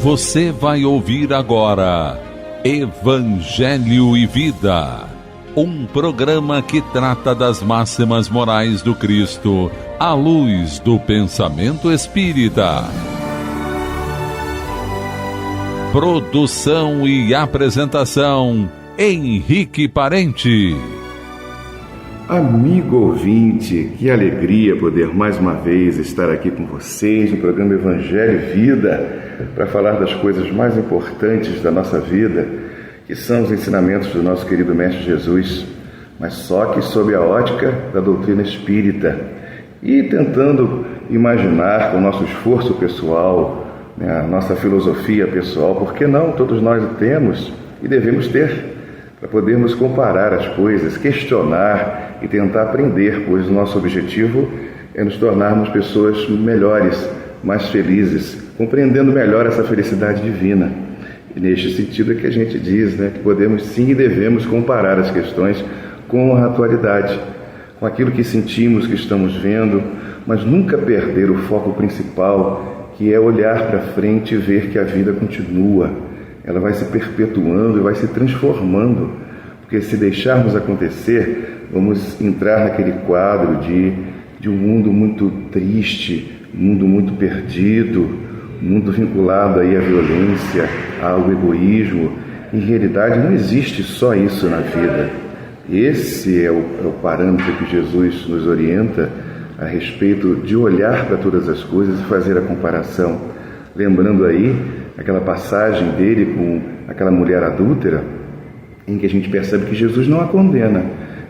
Você vai ouvir agora Evangelho e Vida, um programa que trata das máximas morais do Cristo à luz do pensamento espírita. Produção e apresentação, Henrique Parente. Amigo ouvinte, que alegria poder mais uma vez estar aqui com vocês no programa Evangelho e Vida, para falar das coisas mais importantes da nossa vida, que são os ensinamentos do nosso querido Mestre Jesus, mas só que sob a ótica da doutrina espírita, e tentando imaginar com o nosso esforço pessoal, a nossa filosofia pessoal, porque não, todos nós o temos e devemos ter, para podermos comparar as coisas, questionar e tentar aprender, pois o nosso objetivo é nos tornarmos pessoas melhores, mais felizes, compreendendo melhor essa felicidade divina. E neste sentido é que a gente diz, que podemos sim e devemos comparar as questões com a atualidade, com aquilo que sentimos, que estamos vendo, mas nunca perder o foco principal, que é olhar para frente e ver que a vida continua. Ela vai se perpetuando e vai se transformando, porque se deixarmos acontecer, vamos entrar naquele quadro de um mundo muito triste, um mundo muito perdido, um mundo vinculado aí à violência, ao egoísmo. Em realidade não existe só isso na vida. Esse é o parâmetro que Jesus nos orienta a respeito de olhar para todas as coisas e fazer a comparação. Lembrando aí aquela passagem dele com aquela mulher adúltera, em que a gente percebe que Jesus não a condena.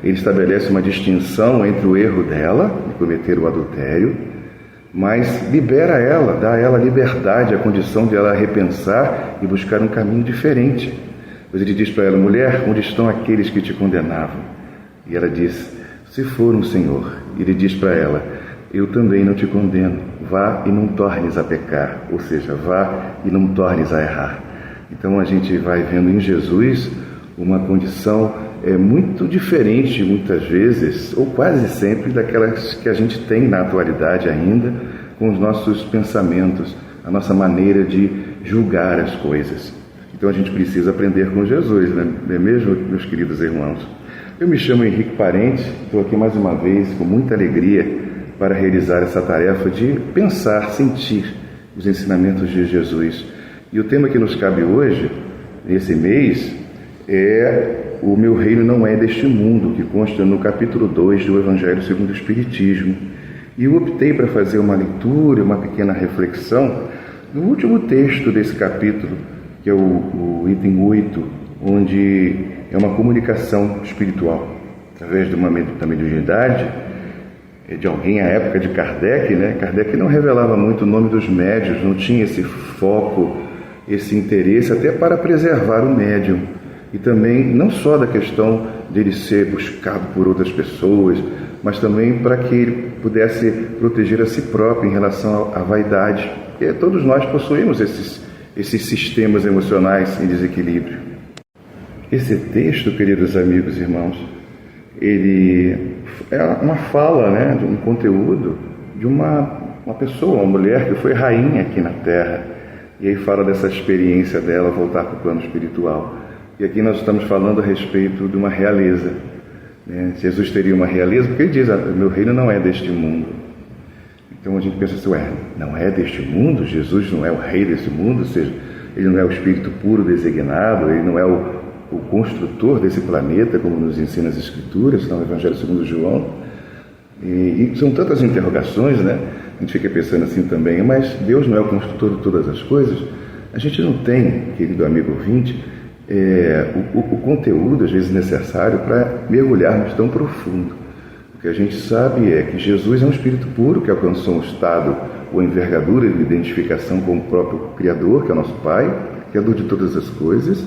Ele estabelece uma distinção entre o erro dela, de cometer o adultério, mas libera ela, dá a ela liberdade, a condição de ela repensar e buscar um caminho diferente. Pois ele diz para ela: mulher, onde estão aqueles que te condenavam? E ela diz: se foram, Senhor. E ele diz para ela: eu também não te condeno, vá e não tornes a pecar, ou seja, vá e não tornes a errar. Então a gente vai vendo em Jesus uma condição muito diferente, muitas vezes, ou quase sempre, daquelas que a gente tem na atualidade ainda, com os nossos pensamentos, a nossa maneira de julgar as coisas. Então a gente precisa aprender com Jesus, não é mesmo, meus queridos irmãos? Eu me chamo Henrique Parente, estou aqui mais uma vez com muita alegria para realizar essa tarefa de pensar, sentir os ensinamentos de Jesus. E o tema que nos cabe hoje, nesse mês, é o meu reino não é deste mundo, que consta no capítulo 2 do Evangelho segundo o Espiritismo. E eu optei para fazer uma leitura, uma pequena reflexão no último texto desse capítulo, que é o item 8, onde é uma comunicação espiritual, através de uma mediunidade, de alguém à época de Kardec, Kardec não revelava muito o nome dos médiuns, não tinha esse foco, esse interesse, até para preservar o médium. E também, não só da questão dele ser buscado por outras pessoas, mas também para que ele pudesse proteger a si próprio em relação à vaidade. E todos nós possuímos esses sistemas emocionais em desequilíbrio. Esse texto, queridos amigos e irmãos, ele é uma fala, de um conteúdo de uma pessoa, uma mulher que foi rainha aqui na Terra. E aí fala dessa experiência dela voltar para o plano espiritual. E aqui nós estamos falando a respeito de uma realeza. Jesus teria uma realeza, porque ele diz: meu reino não é deste mundo. Então a gente pensa assim: não é deste mundo? Jesus não é o rei desse mundo? Ou seja, ele não é o espírito puro designado, ele não é o construtor desse planeta, como nos ensina as Escrituras, no Evangelho segundo João. E são tantas interrogações, a gente fica pensando assim também: mas Deus não é o construtor de todas as coisas? A gente não tem, querido amigo ouvinte, o conteúdo, às vezes, necessário para mergulharmos tão profundo. O que a gente sabe é que Jesus é um espírito puro que alcançou um estado ou envergadura de identificação com o próprio Criador, que é o nosso Pai, Criador de todas as coisas.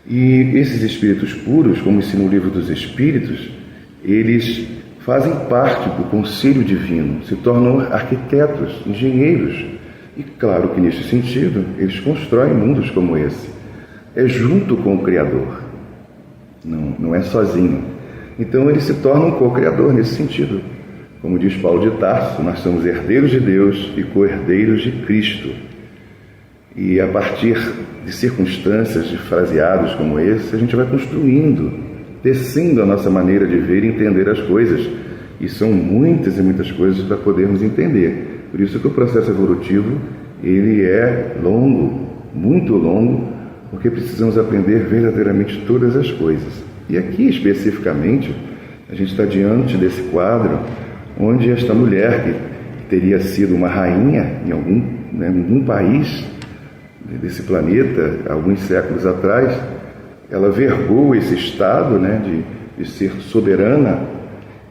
E esses espíritos puros, como ensina o Livro dos Espíritos, eles fazem parte do conselho divino, se tornam arquitetos, engenheiros. E claro que, nesse sentido, eles constroem mundos como esse. É junto com o Criador, não é sozinho. Então ele se torna um co-criador nesse sentido. Como diz Paulo de Tarso, nós somos herdeiros de Deus e co-herdeiros de Cristo. E a partir de circunstâncias, de fraseados como esse, a gente vai construindo, tecendo a nossa maneira de ver e entender as coisas. E são muitas e muitas coisas para podermos entender. Por isso que o processo evolutivo, ele é longo, muito longo, porque precisamos aprender verdadeiramente todas as coisas. E aqui, especificamente, a gente está diante desse quadro onde esta mulher, que teria sido uma rainha em algum país desse planeta, alguns séculos atrás, ela vergou esse estado, de ser soberana,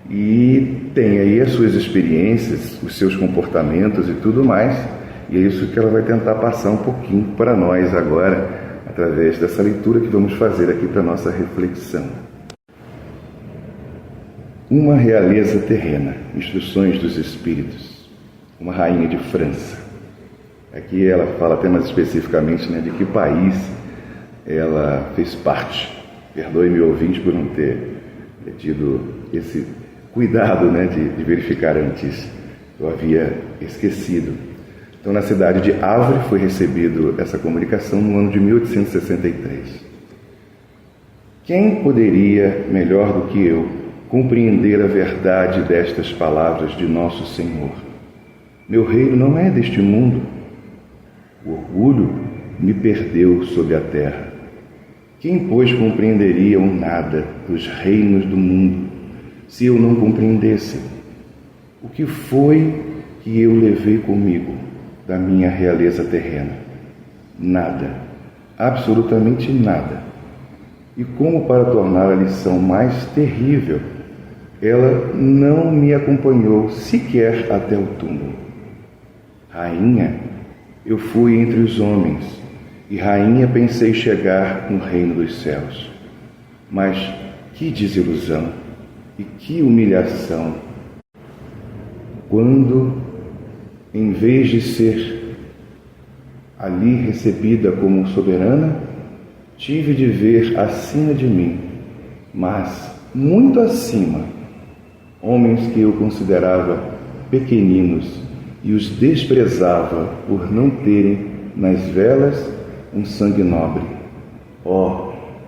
e tem aí as suas experiências, os seus comportamentos e tudo mais, e é isso que ela vai tentar passar um pouquinho para nós agora, através dessa leitura que vamos fazer aqui para a nossa reflexão. Uma realeza terrena, instruções dos espíritos, uma rainha de França. Aqui ela fala até mais especificamente de que país ela fez parte. Perdoe-me, ouvinte, por não ter tido esse cuidado de verificar antes. Eu havia esquecido. Então, na cidade de Havre foi recebido essa comunicação no ano de 1863. Quem poderia, melhor do que eu, compreender a verdade destas palavras de Nosso Senhor? Meu reino não é deste mundo. O orgulho me perdeu sob a terra. Quem, pois, compreenderia o nada dos reinos do mundo, se eu não compreendesse? O que foi que eu levei comigo da minha realeza terrena? Nada, absolutamente nada. E como para tornar a lição mais terrível, ela não me acompanhou sequer até o túmulo. Rainha, eu fui entre os homens, e rainha pensei chegar no reino dos céus. Mas que desilusão e que humilhação, quando, em vez de ser ali recebida como soberana, tive de ver acima de mim, mas muito acima, homens que eu considerava pequeninos e os desprezava por não terem nas velas um sangue nobre.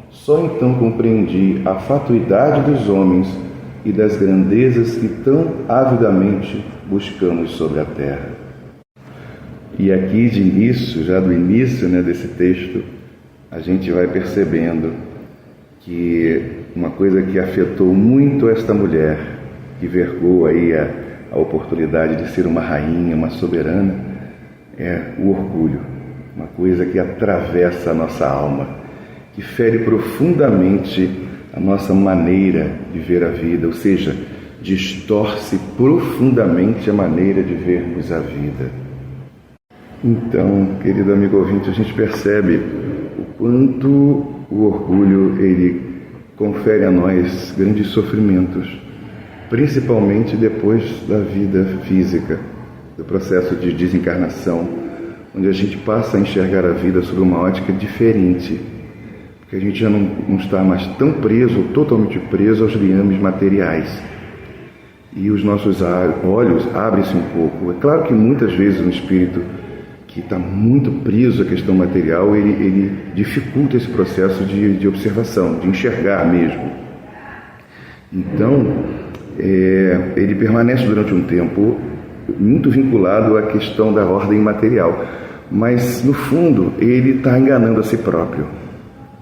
Só então compreendi a fatuidade dos homens e das grandezas que tão avidamente buscamos sobre a terra. E aqui de início, já do início desse texto, a gente vai percebendo que uma coisa que afetou muito esta mulher, que vergou aí a oportunidade de ser uma rainha, uma soberana, é o orgulho. Uma coisa que atravessa a nossa alma, que fere profundamente a nossa maneira de ver a vida, ou seja, distorce profundamente a maneira de vermos a vida. Então, querido amigo ouvinte, a gente percebe o quanto o orgulho ele confere a nós grandes sofrimentos, principalmente depois da vida física, do processo de desencarnação, onde a gente passa a enxergar a vida sob uma ótica diferente, porque a gente já não está mais tão preso, totalmente preso aos liames materiais. E os nossos olhos abrem-se um pouco. É claro que muitas vezes um espírito que está muito preso à questão material, ele dificulta esse processo de observação, de enxergar mesmo. Então, ele permanece durante um tempo muito vinculado à questão da ordem material, mas no fundo ele está enganando a si próprio.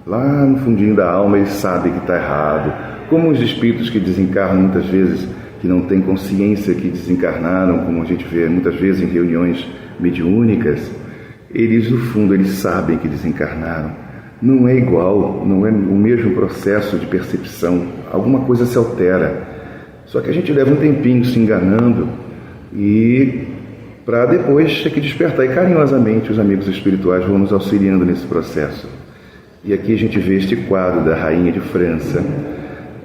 Lá no fundinho da alma ele sabe que está errado, como os espíritos que desencarnam muitas vezes, que não têm consciência que desencarnaram, como a gente vê muitas vezes em reuniões mediúnicas, eles no fundo eles sabem que desencarnaram. Não é igual, não é o mesmo processo de percepção, alguma coisa se altera. Só que a gente leva um tempinho se enganando e para depois ter que despertar, e carinhosamente os amigos espirituais vão nos auxiliando nesse processo. E aqui a gente vê este quadro da rainha de França,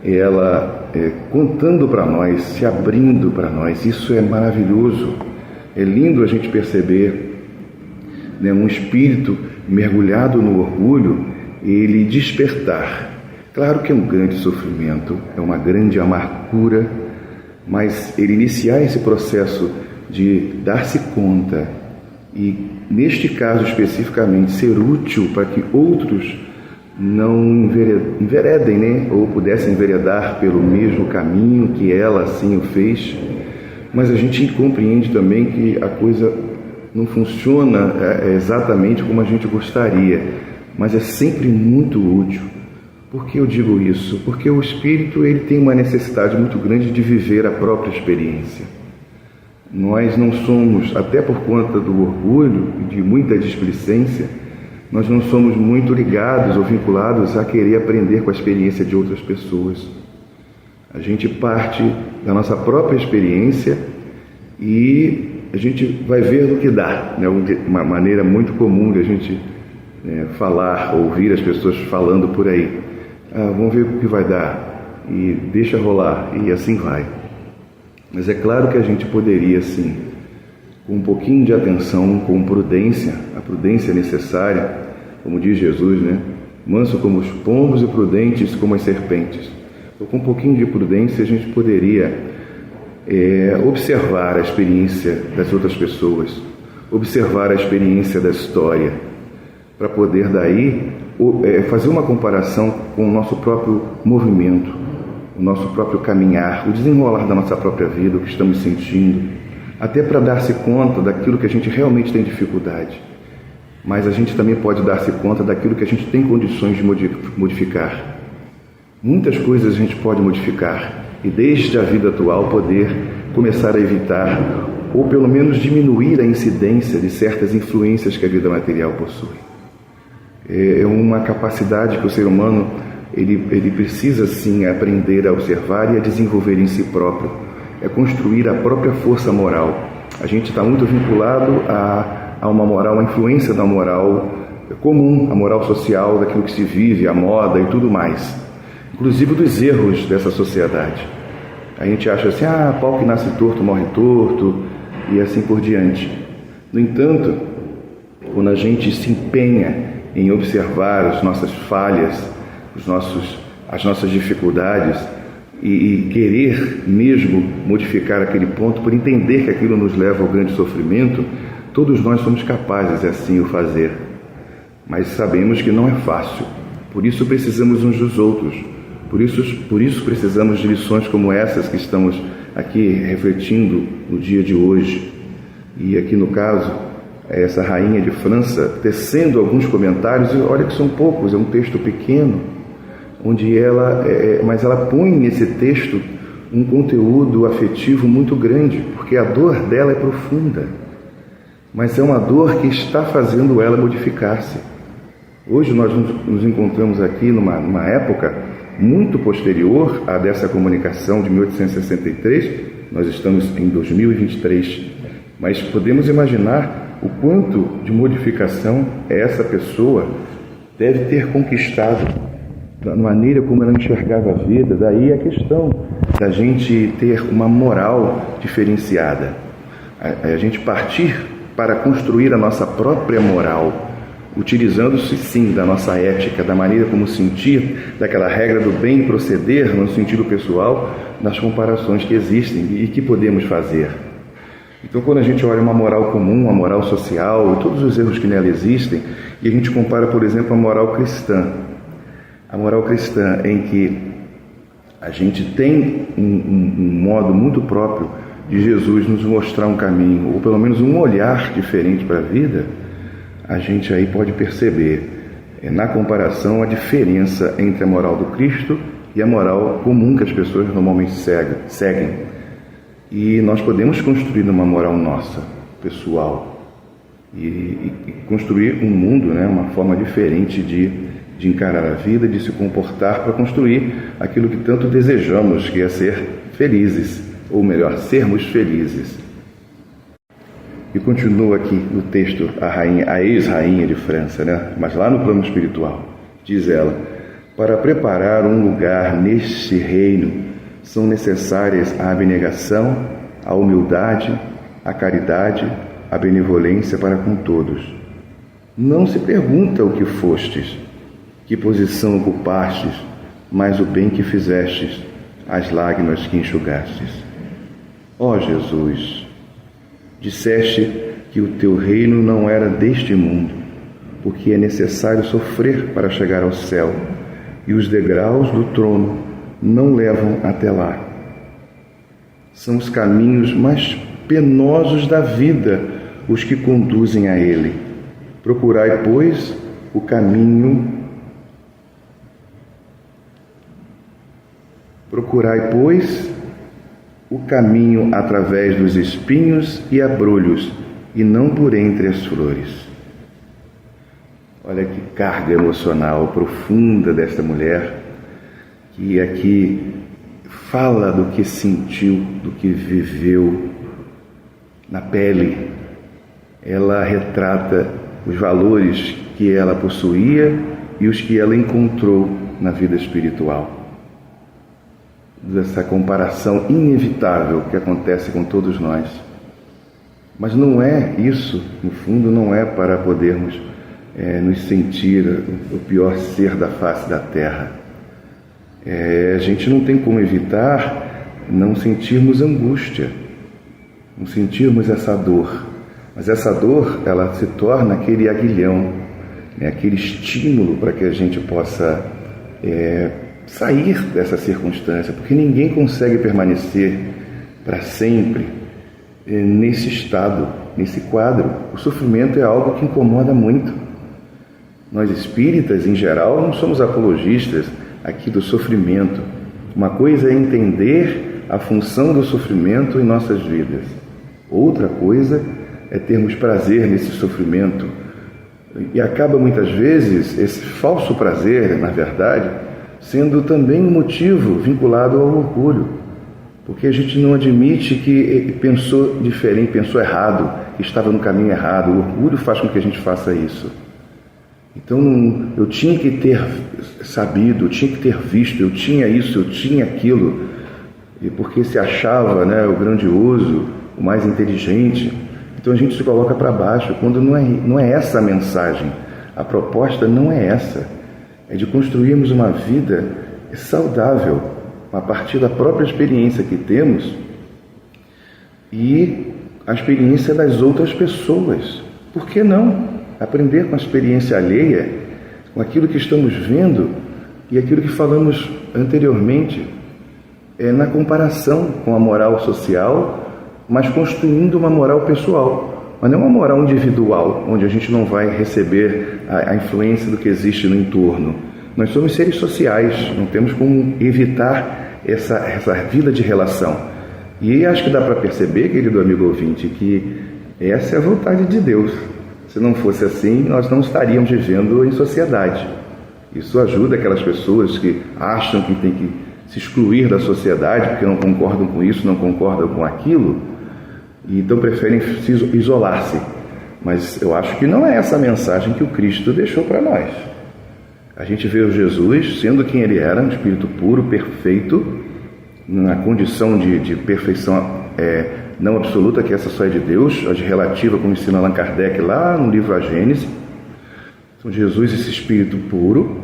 ela contando para nós, se abrindo para nós. Isso é maravilhoso, é lindo a gente perceber um espírito mergulhado no orgulho, ele despertar. Claro que é um grande sofrimento, é uma grande amargura, mas ele iniciar esse processo de dar-se conta e, neste caso especificamente, ser útil para que outros não enveredem, né? Ou pudessem enveredar pelo mesmo caminho que ela assim o fez. Mas a gente compreende também que a coisa não funciona exatamente como a gente gostaria, mas é sempre muito útil. Por que eu digo isso? Porque o espírito ele tem uma necessidade muito grande de viver a própria experiência. Nós não somos, até por conta do orgulho e de muita displicência, nós não somos muito ligados ou vinculados a querer aprender com a experiência de outras pessoas. A gente parte da nossa própria experiência e a gente vai ver no que dá, né? Uma maneira muito comum de a gente falar, ouvir as pessoas falando por aí. Vamos ver o que vai dar e deixa rolar, e assim vai. Mas é claro que a gente poderia, sim, com um pouquinho de atenção, com prudência, a prudência necessária, como diz Jesus, né? Manso como os pombos e prudentes como as serpentes. Então, com um pouquinho de prudência, a gente poderia observar a experiência das outras pessoas, observar a experiência da história, para poder daí fazer uma comparação com o nosso próprio movimento, o nosso próprio caminhar, o desenrolar da nossa própria vida, o que estamos sentindo, até para dar-se conta daquilo que a gente realmente tem dificuldade. Mas a gente também pode dar-se conta daquilo que a gente tem condições de modificar. Muitas coisas a gente pode modificar e desde a vida atual poder começar a evitar ou pelo menos diminuir a incidência de certas influências que a vida material possui. É uma capacidade que o ser humano ele precisa sim aprender a observar e a desenvolver em si próprio. É construir a própria força moral. A gente está muito vinculado a uma moral, a influência da moral comum, a moral social, daquilo que se vive, a moda e tudo mais. Inclusive dos erros dessa sociedade. A gente acha assim, pau que nasce torto morre torto, e assim por diante. No entanto, quando a gente se empenha em observar as nossas falhas, as nossas dificuldades e querer mesmo modificar aquele ponto, por entender que aquilo nos leva ao grande sofrimento, todos nós somos capazes assim o fazer. Mas sabemos que não é fácil, por isso precisamos uns dos outros, por isso precisamos de lições como essas que estamos aqui refletindo no dia de hoje. E aqui no caso, essa rainha de França tecendo alguns comentários, e olha que são poucos, é um texto pequeno, onde mas ela põe nesse texto um conteúdo afetivo muito grande, porque a dor dela é profunda, mas é uma dor que está fazendo ela modificar-se. Hoje nós nos encontramos aqui numa época muito posterior à dessa comunicação de 1863, nós estamos em 2023, mas podemos imaginar o quanto de modificação essa pessoa deve ter conquistado, da maneira como ela enxergava a vida. Daí a questão da gente ter uma moral diferenciada, a gente partir para construir a nossa própria moral, utilizando-se sim da nossa ética, da maneira como sentir, daquela regra do bem proceder no sentido pessoal, nas comparações que existem e que podemos fazer. Então, quando a gente olha uma moral comum, uma moral social, e todos os erros que nela existem, e a gente compara, por exemplo, a moral cristã em que a gente tem um modo muito próprio de Jesus nos mostrar um caminho, ou pelo menos um olhar diferente para a vida, a gente aí pode perceber, na comparação, a diferença entre a moral do Cristo e a moral comum que as pessoas normalmente seguem. E nós podemos construir uma moral nossa, pessoal, e construir um mundo, né, uma forma diferente de encarar a vida, de se comportar para construir aquilo que tanto desejamos, que é ser felizes, ou melhor, sermos felizes. E continua aqui no texto a ex-rainha de França, né? Mas lá no plano espiritual, diz ela: para preparar um lugar neste reino são necessárias a abnegação, a humildade, a caridade, a benevolência para com todos. Não se pergunta o que fostes, que posição ocupastes, mas o bem que fizestes, as lágrimas que enxugastes. Ó Jesus, disseste que o teu reino não era deste mundo, porque é necessário sofrer para chegar ao céu, e os degraus do trono não levam até lá. São os caminhos mais penosos da vida os que conduzem a ele. Procurai, pois, o caminho. Procurai, pois, o caminho através dos espinhos e abrolhos, e não por entre as flores. Olha que carga emocional profunda desta mulher, que aqui fala do que sentiu, do que viveu na pele. Ela retrata os valores que ela possuía e os que ela encontrou na vida espiritual. Dessa comparação inevitável que acontece com todos nós. Mas não é isso, no fundo, não é para podermos nos sentir o pior ser da face da terra. A gente não tem como evitar não sentirmos angústia, não sentirmos essa dor. Mas essa dor, ela se torna aquele aguilhão, aquele estímulo para que a gente possa sair dessa circunstância, porque ninguém consegue permanecer para sempre nesse estado, nesse quadro. O sofrimento é algo que incomoda muito. Nós espíritas, em geral, não somos apologistas aqui do sofrimento. Uma coisa é entender a função do sofrimento em nossas vidas. Outra coisa é termos prazer nesse sofrimento. E acaba muitas vezes esse falso prazer, na verdade, sendo também um motivo vinculado ao orgulho. Porque a gente não admite que pensou diferente, pensou errado, que estava no caminho errado. O orgulho faz com que a gente faça isso. Então, eu tinha que ter sabido, eu tinha que ter visto, eu tinha isso, eu tinha aquilo. E porque se achava, o grandioso, o mais inteligente. Então a gente se coloca para baixo, quando não é essa a mensagem. A proposta não é essa. É de construirmos uma vida saudável, a partir da própria experiência que temos e a experiência das outras pessoas. Por que não? Aprender com a experiência alheia, com aquilo que estamos vendo e aquilo que falamos anteriormente, na comparação com a moral social, mas construindo uma moral pessoal, mas não uma moral individual, onde a gente não vai receber a influência do que existe no entorno. Nós somos seres sociais, não temos como evitar essa vida de relação. E acho que dá para perceber, querido amigo ouvinte, que essa é a vontade de Deus. Se não fosse assim, nós não estaríamos vivendo em sociedade. Isso ajuda aquelas pessoas que acham que tem que se excluir da sociedade porque não concordam com isso, não concordam com aquilo, e então preferem isolar-se. Mas eu acho que não é essa a mensagem que o Cristo deixou para nós. A gente vê o Jesus sendo quem ele era, um espírito puro, perfeito, na condição de perfeição não absoluta, que essa só é de Deus, a de relativa, como ensina Allan Kardec lá no livro A Gênese. Então Jesus, esse espírito puro,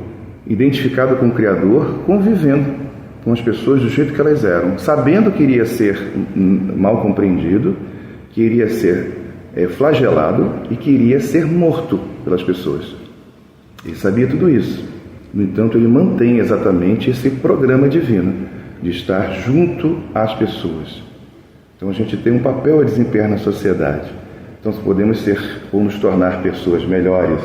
identificado com o Criador, convivendo com as pessoas do jeito que elas eram, sabendo que iria ser mal compreendido, que iria ser flagelado e que iria ser morto pelas pessoas. Ele sabia tudo isso. No entanto, ele mantém exatamente esse programa divino de estar junto às pessoas. Então a gente tem um papel a desempenhar na sociedade. Então podemos ser ou nos tornar pessoas melhores,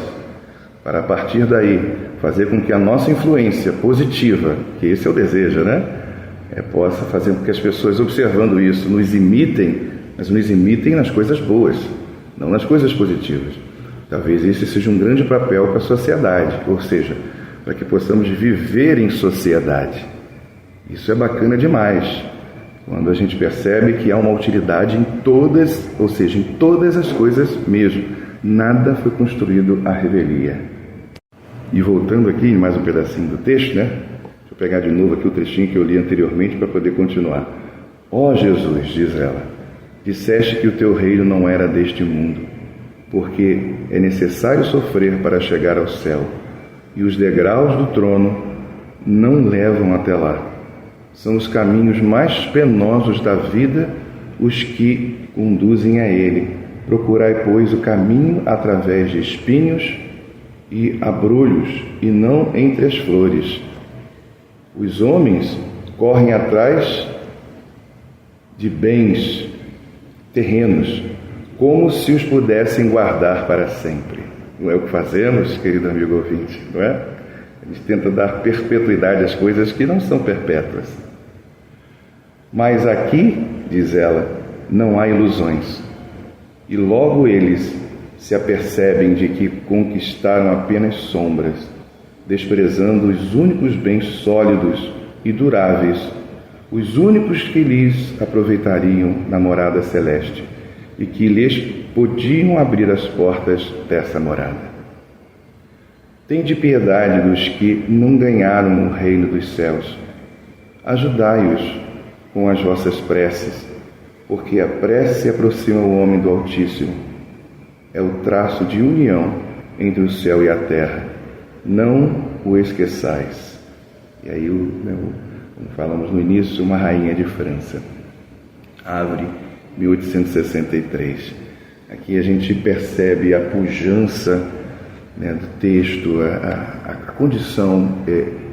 para a partir daí fazer com que a nossa influência positiva, que esse é o desejo, possa fazer com que as pessoas, observando isso, nos imitem, mas nos imitem nas coisas boas, não nas coisas positivas. Talvez esse seja um grande papel para a sociedade, ou seja, para que possamos viver em sociedade. Isso é bacana demais, quando a gente percebe que há uma utilidade em todas, ou seja, em todas as coisas mesmo. Nada foi construído à revelia. E voltando aqui em mais um pedacinho do texto, deixa eu pegar de novo aqui o trechinho que eu li anteriormente para poder continuar. Ó Jesus, diz ela, disseste que o teu reino não era deste mundo, porque é necessário sofrer para chegar ao céu, e os degraus do trono não levam até lá. São os caminhos mais penosos da vida os que conduzem a ele. Procurai, pois, o caminho através de espinhos e abrolhos, e não entre as flores. Os homens correm atrás de bens terrenos, como se os pudessem guardar para sempre. Não é o que fazemos, querido amigo ouvinte, não é? A gente tenta dar perpetuidade às coisas que não são perpétuas. Mas aqui, diz ela, não há ilusões. E logo eles se apercebem de que conquistaram apenas sombras, desprezando os únicos bens sólidos e duráveis, os únicos que lhes aproveitariam na morada celeste e que lhes podiam abrir as portas dessa morada. Tende piedade dos que não ganharam o reino dos céus. Ajudai-os com as vossas preces, porque a prece aproxima o homem do Altíssimo. É o traço de união entre o céu e a terra. Não o esqueçais. E aí, como falamos no início, uma rainha de França. Abre 1863. Aqui a gente percebe a pujança, do texto, a condição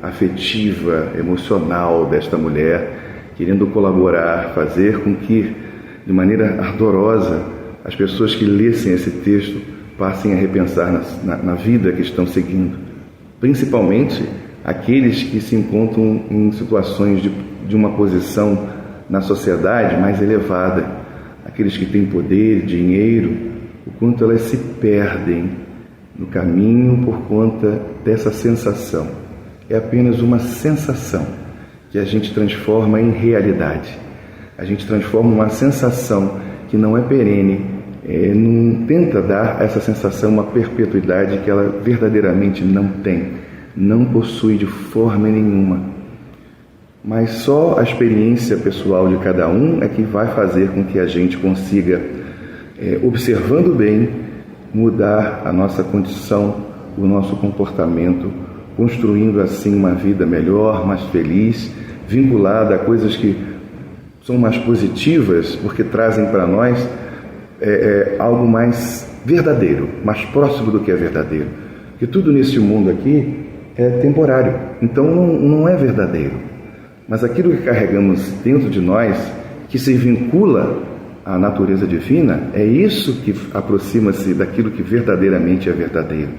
afetiva, emocional desta mulher, querendo colaborar, fazer com que, de maneira ardorosa, as pessoas que lessem esse texto passem a repensar na vida que estão seguindo, principalmente aqueles que se encontram em situações de uma posição na sociedade mais elevada, aqueles que têm poder, dinheiro, o quanto elas se perdem no caminho por conta dessa sensação. É apenas uma sensação que a gente transforma em realidade. A gente transforma uma sensação que não é perene, não tenta dar a essa sensação uma perpetuidade que ela verdadeiramente não tem, não possui de forma nenhuma. Mas só a experiência pessoal de cada um é que vai fazer com que a gente consiga, observando bem, mudar a nossa condição, o nosso comportamento, construindo assim uma vida melhor, mais feliz, vinculada a coisas que são mais positivas, porque trazem para nós algo mais verdadeiro, mais próximo do que é verdadeiro. Porque tudo nesse mundo aqui é temporário, então não é verdadeiro. Mas aquilo que carregamos dentro de nós, que se vincula à natureza divina, é isso que aproxima-se daquilo que verdadeiramente é verdadeiro.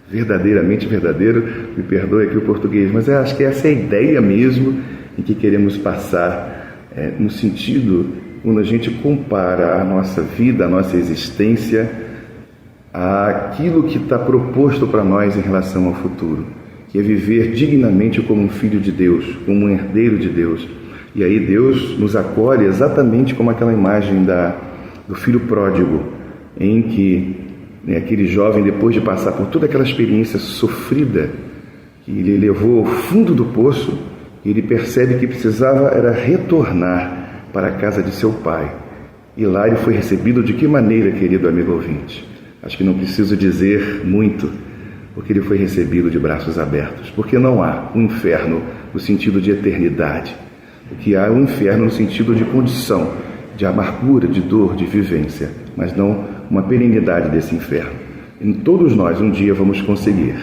Verdadeiramente verdadeiro, me perdoe aqui o português, mas eu acho que essa é a ideia mesmo em que queremos passar, no sentido, quando a gente compara a nossa vida, a nossa existência, àquilo que está proposto para nós em relação ao futuro, que é viver dignamente como um filho de Deus, como um herdeiro de Deus. E aí Deus nos acolhe exatamente como aquela imagem do filho pródigo, em que aquele jovem, depois de passar por toda aquela experiência sofrida, que ele levou ao fundo do poço, ele percebe que precisava era retornar para a casa de seu pai. E lá ele foi recebido de que maneira, querido amigo ouvinte? Acho que não preciso dizer muito, porque ele foi recebido de braços abertos. Porque não há um inferno no sentido de eternidade. O que há é um inferno no sentido de condição, de amargura, de dor, de vivência, mas não uma perenidade desse inferno. E todos nós um dia vamos conseguir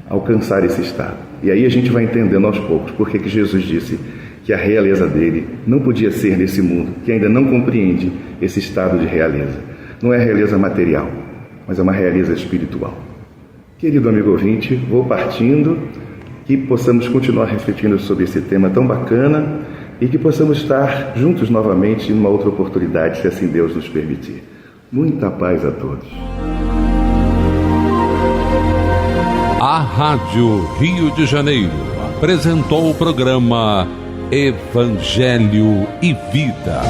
alcançar esse estado. E aí a gente vai entendendo aos poucos porque que Jesus disse que a realeza dele não podia ser nesse mundo, que ainda não compreende esse estado de realeza. Não é a realeza material, mas é uma realeza espiritual. Querido amigo ouvinte, vou partindo, que possamos continuar refletindo sobre esse tema tão bacana e que possamos estar juntos novamente em uma outra oportunidade, se assim Deus nos permitir. Muita paz a todos. A Rádio Rio de Janeiro apresentou o programa Evangelho e Vida.